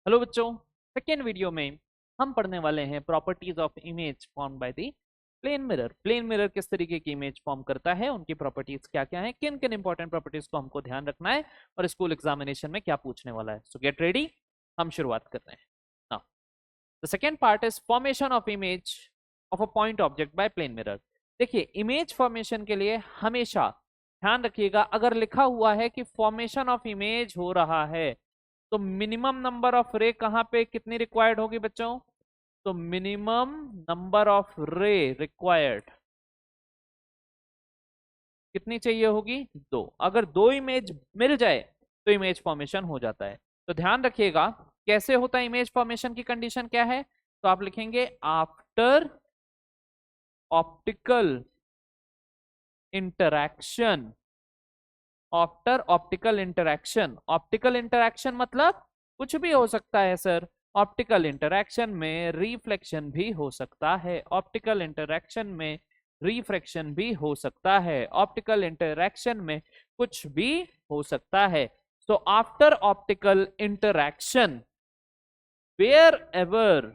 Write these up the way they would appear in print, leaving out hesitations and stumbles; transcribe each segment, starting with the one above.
Hello बच्चों, second video में हम पढ़ने वाले हैं properties of image form by the plane mirror. Plane mirror किस तरीके की इमेज फॉर्म करता है, उनकी प्रॉपर्टीज क्या क्या है, किन किन इंपॉर्टेंट प्रॉपर्टीज को हमको ध्यान रखना है और स्कूल एग्जामिनेशन में क्या पूछने वाला है। सो गेट रेडी, हम शुरुआत कर रहे हैं। Now the second part is formation of image of a point object by plane mirror. देखिए, इमेज फॉर्मेशन के लिए हमेशा ध्यान रखिएगा, अगर लिखा हुआ है कि फॉर्मेशन ऑफ इमेज हो रहा है तो मिनिमम नंबर ऑफ रे कहां पे कितनी रिक्वायर्ड होगी बच्चों? तो मिनिमम नंबर ऑफ रे रिक्वायर्ड कितनी चाहिए होगी? दो। अगर दो इमेज मिल जाए तो इमेज फॉर्मेशन हो जाता है। तो ध्यान रखिएगा कैसे होता है इमेज फॉर्मेशन की कंडीशन क्या है। तो आप लिखेंगे after optical interaction. After optical interaction, optical interaction मतलब कुछ भी हो सकता है सर। ऑप्टिकल इंटरैक्शन में रिफ्लेक्शन भी हो सकता है, ऑप्टिकल इंटरैक्शन में रिफ्रैक्शन भी हो सकता है, ऑप्टिकल इंटरैक्शन में कुछ भी हो सकता है। So after optical interaction, wherever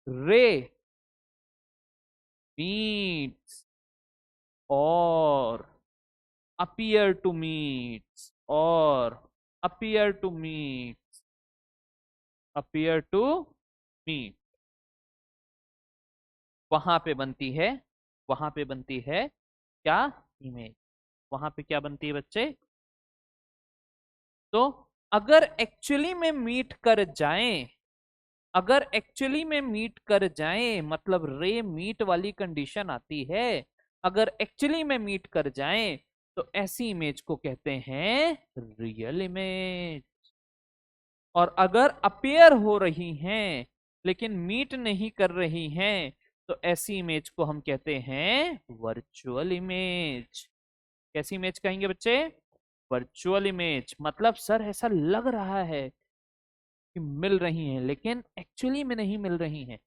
ray meets और appear to meet or appear to meet appear to meet, वहां पे बनती है, वहां पे बनती है क्या? इमेज। वहां पे क्या बनती है बच्चे? तो अगर एक्चुअली में मीट कर जाएं, अगर एक्चुअली में मीट कर जाएं मतलब रे मीट वाली कंडीशन आती है, अगर एक्चुअली में मीट कर जाएं तो ऐसी इमेज को कहते हैं रियल इमेज। और अगर अपेयर हो रही हैं लेकिन मीट नहीं कर रही हैं तो ऐसी इमेज को हम कहते हैं वर्चुअल इमेज। कैसी इमेज कहेंगे बच्चे? Virtual image. मतलब सर ऐसा लग रहा है कि मिल रही हैं लेकिन एक्चुअली में नहीं मिल रही हैं,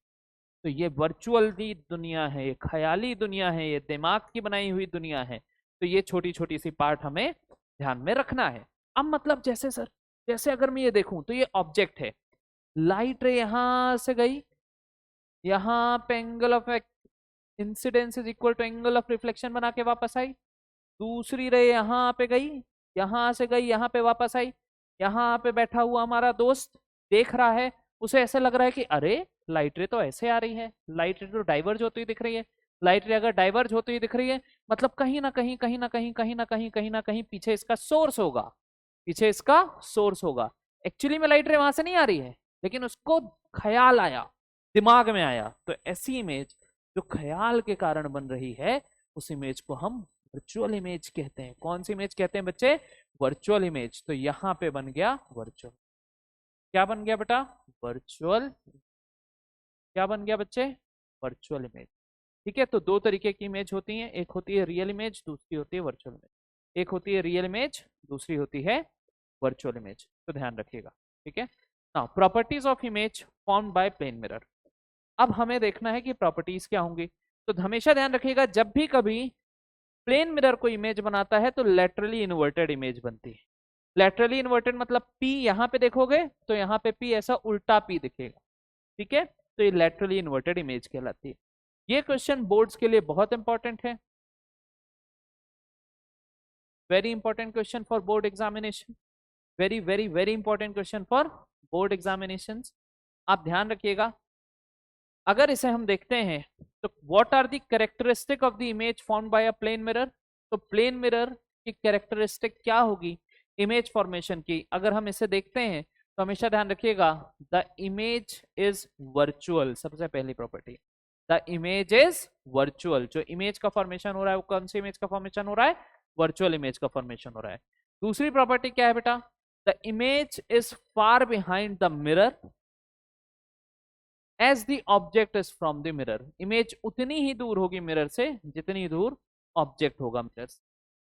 तो ये वर्चुअल दी दुनिया है, ये ख्याली दुनिया है, ये दिमाग की बनाई हुई दुनिया है। तो ये छोटी छोटी सी पार्ट हमें ध्यान में रखना है। अब मतलब जैसे सर, जैसे अगर मैं ये देखूं तो ये ऑब्जेक्ट है, लाइट रे यहां से गई, यहां पे angle of incidence is equal to angle of reflection बना के वापस आई। दूसरी रे यहाँ पे गई, यहां से गई, यहाँ पे वापस आई। यहाँ पे बैठा हुआ हमारा दोस्त देख रहा है, उसे ऐसे लग रहा है कि अरे लाइट रे तो ऐसे आ रही है, लाइट रे तो डाइवर्ज होती हुई दिख रही है। लाइट रे अगर डाइवर्ज होती हुई दिख रही है मतलब कहीं ना कहीं कहीं ना कहीं कहीं ना कहीं कहीं ना कहीं पीछे इसका सोर्स होगा, पीछे इसका सोर्स होगा। एक्चुअली में लाइट रे वहां से नहीं आ रही है लेकिन उसको ख्याल आया, दिमाग में आया, तो ऐसी इमेज जो ख्याल के कारण बन रही है उस इमेज को हम वर्चुअल इमेज कहते हैं। कौन सी इमेज कहते हैं बच्चे? Virtual image. तो यहां पे बन गया वर्चुअल, क्या बन गया बेटा? वर्चुअल। क्या बन गया बच्चे? Virtual image. ठीक है, तो दो तरीके की इमेज होती हैं, एक होती है रियल इमेज, दूसरी होती है वर्चुअल इमेज। एक होती है रियल इमेज, दूसरी होती है वर्चुअल इमेज। तो ध्यान रखिएगा। ठीक है, now properties of image formed by plane mirror. अब हमें देखना है कि प्रॉपर्टीज क्या होंगी। तो हमेशा ध्यान रखिएगा जब भी कभी प्लेन मिरर को इमेज बनाता है तो लेटरली इन्वर्टेड इमेज बनती है। लेटरली इन्वर्टेड मतलब पी यहां पे देखोगे तो यहाँ पे पी ऐसा उल्टा पी दिखेगा। ठीक है, तो ये लेटरली इन्वर्टेड इमेज कहलाती है। ये क्वेश्चन बोर्ड्स के लिए बहुत इंपॉर्टेंट है, very important question for board examination, very very very important question for board examination. आप ध्यान रखिएगा, अगर इसे हम देखते हैं तो what are the characteristic of the image formed by a plane mirror. तो प्लेन मिरर की कैरेक्टरिस्टिक क्या होगी इमेज फॉर्मेशन की? अगर हम इसे देखते हैं तो हमेशा ध्यान रखिएगा द इमेज इज वर्चुअल। सबसे पहली property, the image is virtual. जो इमेज का फॉर्मेशन हो रहा है वो कौन सी इमेज का फॉर्मेशन हो रहा है? वर्चुअल इमेज का फॉर्मेशन हो रहा है। दूसरी प्रॉपर्टी क्या है बेटा? The image is far behind the mirror as the object is from the mirror. Image उतनी ही दूर होगी मिरर से जितनी दूर ऑब्जेक्ट होगा मिरर से।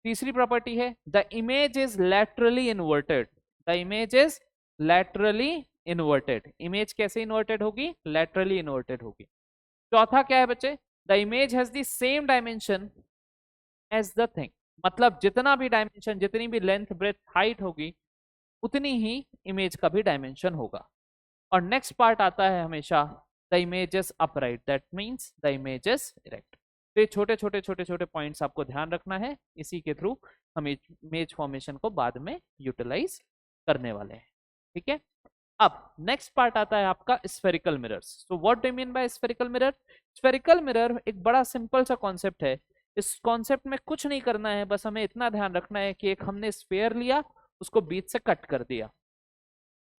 तीसरी प्रॉपर्टी है the image is laterally inverted. The image is laterally inverted. Image कैसे इन्वर्टेड होगी? लैटरली इन्वर्टेड होगी। चौथा क्या है बच्चे? The image has the same dimension as the thing. मतलब जितना भी डायमेंशन, जितनी भी लेंथ ब्रेथ हाइट होगी उतनी ही इमेज का भी डायमेंशन होगा। और नेक्स्ट पार्ट आता है हमेशा the image is upright, that means the image is erect. तो ये छोटे छोटे छोटे छोटे पॉइंट्स आपको ध्यान रखना है, इसी के थ्रू हम इमेज फॉर्मेशन को बाद में यूटिलाइज करने वाले हैं। ठीक है, अब नेक्स्ट पार्ट आता है आपका स्फेरिकल मिरर्स। तो what do you mean by spherical mirror? Spherical mirror एक बड़ा सिंपल सा कॉन्सेप्ट है। इस कॉन्सेप्ट में कुछ नहीं करना है, बस हमें इतना ध्यान रखना है कि एक हमने स्फेयर लिया, उसको बीच से कट कर दिया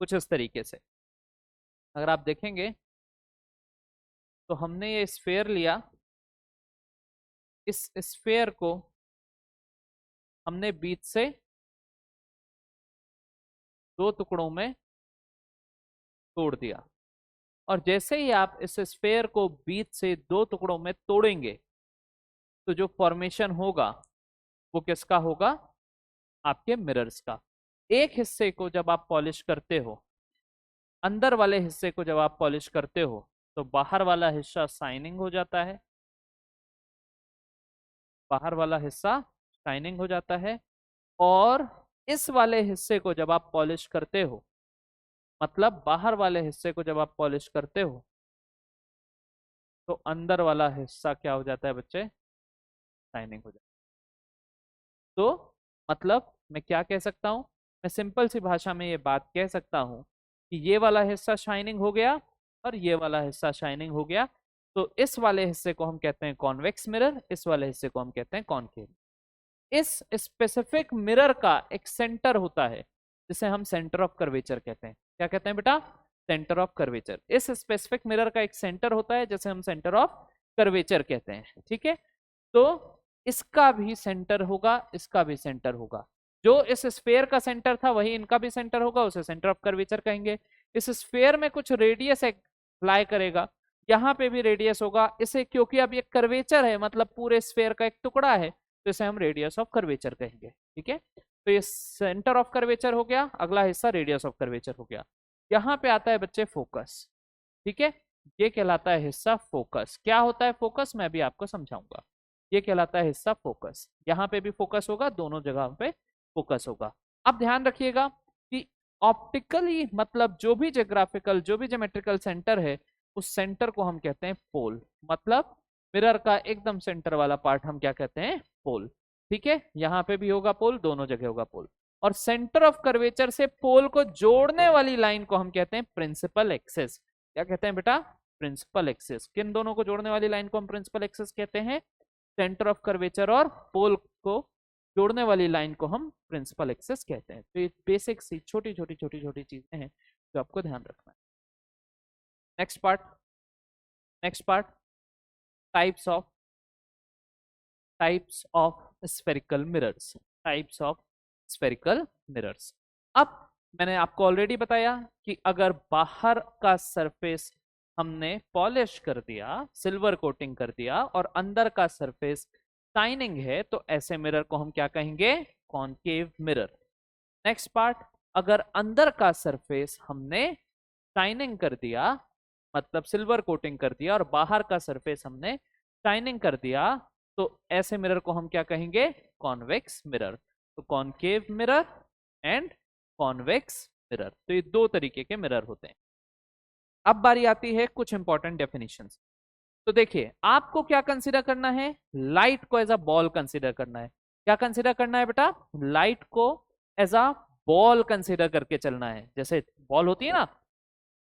कुछ इस तरीके से। अगर आप देखेंगे तो हमने ये स्फेयर लिया, इस स्फेयर को हमने बीच से दो टुकड़ों में तोड़ दिया। और जैसे ही आप इस स्फेयर को बीच से दो टुकड़ों में तोड़ेंगे तो जो फॉर्मेशन होगा वो किसका होगा? आपके मिरर्स का। एक हिस्से को जब आप पॉलिश करते हो, अंदर वाले हिस्से को जब आप पॉलिश करते हो, तो बाहर वाला हिस्सा शाइनिंग हो जाता है, बाहर वाला हिस्सा शाइनिंग हो जाता है। और इस वाले हिस्से को जब आप पॉलिश करते हो, मतलब बाहर वाले हिस्से को जब आप पॉलिश करते हो, तो अंदर वाला हिस्सा क्या हो जाता है बच्चे? शाइनिंग हो जाता है। तो मतलब मैं क्या कह सकता हूं? मैं सिंपल सी भाषा में ये बात कह सकता हूं कि ये वाला हिस्सा शाइनिंग हो गया और ये वाला हिस्सा शाइनिंग हो गया। तो इस वाले हिस्से को हम कहते हैं कॉन्वेक्स मिरर, इस वाले हिस्से को हम कहते हैं कॉनकेव। इस स्पेसिफिक मिरर का एक सेंटर होता है जिसे हम सेंटर ऑफ कर्वेचर कहते हैं। क्या कहते हैं बेटा? Centre of curvature. इस स्पेसिफिक मिरर का एक सेंटर होता है जिसे हम सेंटर ऑफ कर्वेचर कहते हैं। ठीक है, तो इसका भी सेंटर होगा, इसका भी सेंटर होगा। जो इस स्फेयर का सेंटर था वही इनका भी सेंटर होगा, उसे सेंटर ऑफ कर्वेचर कहेंगे। इस स्फेयर में कुछ रेडियस अप्लाई करेगा, यहाँ पे भी रेडियस होगा इसे, क्योंकि अब ये कर्वेचर है, मतलब पूरे स्फेयर का एक टुकड़ा है, तो इसे हम रेडियस ऑफ कर्वेचर कहेंगे। ठीक है, तो ये सेंटर ऑफ कर्वेचर हो गया, अगला हिस्सा रेडियस ऑफ कर्वेचर हो गया। यहाँ पे आता है बच्चे फोकस। ठीक है, ये कहलाता है हिस्सा फोकस। क्या होता है फोकस, मैं भी आपको समझाऊंगा। ये कहलाता है हिस्सा फोकस। यहाँ पे भी फोकस होगा, दोनों जगह पे फोकस होगा। अब ध्यान रखिएगा कि ऑप्टिकली, मतलब जो भी ज्योग्राफिकल, जो भी ज्योमेट्रिकल सेंटर है, उस सेंटर को हम कहते हैं पोल। मतलब मिरर का एकदम सेंटर वाला पार्ट हम क्या कहते हैं? पोल। ठीक है, यहाँ पे भी होगा पोल, दोनों जगह होगा पोल। और सेंटर ऑफ कर्वेचर से पोल को जोड़ने वाली लाइन को हम कहते हैं प्रिंसिपल एक्सिस। क्या कहते हैं बेटा? Principal axis. किन दोनों को जोड़ने वाली लाइन को हम प्रिंसिपल एक्सिस कहते हैं? सेंटर ऑफ कर्वेचर और पोल को जोड़ने वाली लाइन को हम प्रिंसिपल एक्सिस कहते हैं। तो ये बेसिक सी छोटी छोटी छोटी छोटी चीजें हैं जो आपको ध्यान रखना है। Next part, next part, types of spherical mirrors, types of spherical mirrors. अब मैंने आपको ऑलरेडी बताया कि अगर बाहर का सरफेस हमने पॉलिश कर दिया, सिल्वर कोटिंग कर दिया, और अंदर का सरफेस शाइनिंग है, तो ऐसे मिरर को हम क्या कहेंगे? Concave mirror. नेक्स्ट पार्ट, अगर अंदर का सरफेस हमने शाइनिंग कर दिया, मतलब सिल्वर कोटिंग कर दिया, और बाहर का सरफेस हमने शाइनिंग कर दिया, तो ऐसे मिरर को हम क्या कहेंगे? Convex mirror. तो concave mirror and convex mirror, तो ये दो तरीके के मिरर होते हैं। अब बारी आती है कुछ इंपॉर्टेंट डेफिनेशंस। तो देखिए, आपको क्या कंसीडर करना है? लाइट को एज अ बॉल कंसीडर करना है। क्या कंसीडर करना है बेटा? लाइट को एज अ बॉल कंसीडर करके चलना है। जैसे बॉल होती है ना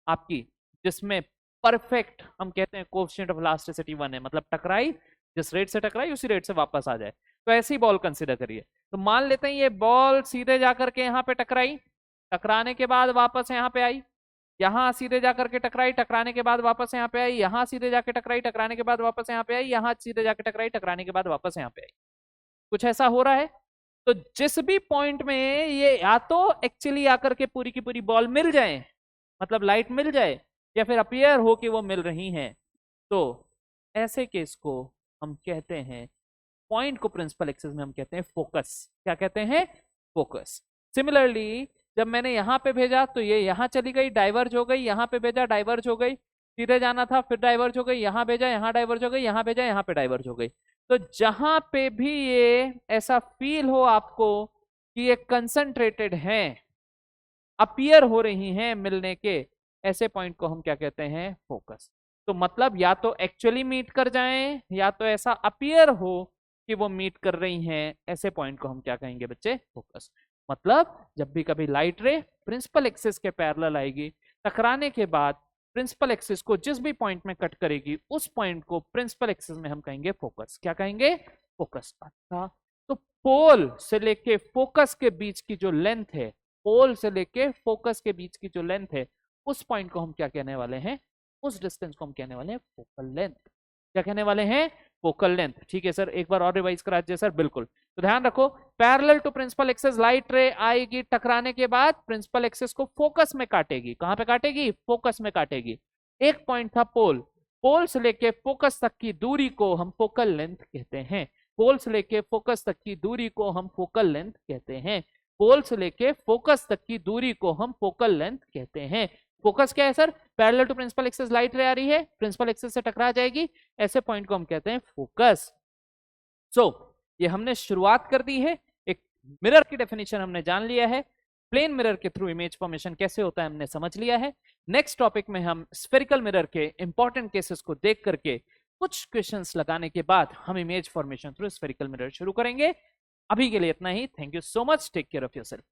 आपकी, जिसमें परफेक्ट, हम कहते हैं कोएफिशिएंट ऑफ इलास्टिसिटी 1 है, मतलब टकराई, जिस रेट से टकराई उसी रेट से वापस आ जाए। तो ऐसी बॉल कंसीडर करिए। तो मान लेते हैं ये बॉल सीधे जाकर के यहाँ पे टकराई, टकराने के बाद वापस यहाँ पे आई, यहाँ सीधे जाकर के टकराई, टकराने के बाद वापस यहाँ पे आई, यहाँ सीधे जाके टकराई, टकराने के बाद वापस यहाँ पे आई, यहाँ सीधे जाके टकराई, टकराने के बाद वापस यहाँ पे आई। कुछ ऐसा हो रहा है। तो जिस भी पॉइंट में ये या तो एक्चुअली आकर के पूरी की पूरी बॉल मिल जाए, मतलब लाइट मिल जाए, या फिर अपियर हो कि वो मिल रही हैं, तो ऐसे केस को हम कहते हैं, पॉइंट को प्रिंसिपल एक्सिस में हम कहते हैं फोकस। क्या कहते हैं? फोकस। सिमिलरली जब मैंने यहाँ पे भेजा तो ये यहाँ चली गई, डाइवर्ज हो गई, यहाँ पे भेजा डाइवर्ज हो गई, सीधे जाना था फिर डाइवर्ज हो गई, यहाँ भेजा यहाँ डाइवर्ज हो गई, यहाँ भेजा यहाँ पे डाइवर्ज हो गई। तो जहां पे भी ये ऐसा फील हो आपको कि ये कंसंट्रेटेड है, अपीयर हो रही हैं मिलने के, ऐसे पॉइंट को हम क्या कहते हैं, फोकस। तो मतलब या तो एक्चुअली मीट कर जाएं या तो ऐसा अपीयर हो कि वो मीट कर रही हैं, ऐसे पॉइंट को हम क्या कहेंगे बच्चे, फोकस। मतलब जब भी कभी लाइट रे प्रिंसिपल एक्सिस के पैरेलल आएगी, टकराने के बाद प्रिंसिपल एक्सिस को जिस भी पॉइंट में कट करेगी उस पॉइंट को प्रिंसिपल एक्सिस में हम कहेंगे फोकस। क्या कहेंगे, फोकस। अच्छा, तो पोल से लेके फोकस के बीच की जो लेंथ है, पोल से लेके फोकस के बीच की जो लेंथ है, उस पॉइंट को हम क्या कहने वाले हैं, उस डिस्टेंस को हम कहने वाले हैं फोकल लेंथ। क्या कहने वाले हैं, फोकल लेंथ। ठीक है सर, एक बार और रिवाइज करा दीजिए सर। बिल्कुल, तो ध्यान रखो, parallel to principal axis light ray आएगी, टकराने के बाद प्रिंसिपल एक्सिस को फोकस में काटेगी। कहां पे काटेगी, फोकस में काटेगी। एक पॉइंट था पोल, पोल से लेके फोकस तक की दूरी को हम फोकल लेंथ कहते हैं। पोल से लेके फोकस तक की दूरी को हम फोकल लेंथ कहते हैं। पोल से लेके फोकस तक की दूरी को हम फोकल लेंथ कहते हैं। फोकस क्या है sir, parallel to principal axis light ray आ रही है, प्रिंसिपल एक्सिस से टकरा जाएगी, ऐसे पॉइंट को हम कहते हैं फोकस। सो ये हमने शुरुआत कर दी है, एक मिरर की डेफिनेशन हमने जान लिया है, प्लेन मिरर के थ्रू इमेज फॉर्मेशन कैसे होता है हमने समझ लिया है। नेक्स्ट टॉपिक में हम स्फेरिकल मिरर के इंपॉर्टेंट केसेस को देख करके कुछ क्वेश्चंस लगाने के बाद हम image formation through spherical mirror शुरू करेंगे। अभी के लिए इतना ही। Thank you so much, take care of yourself.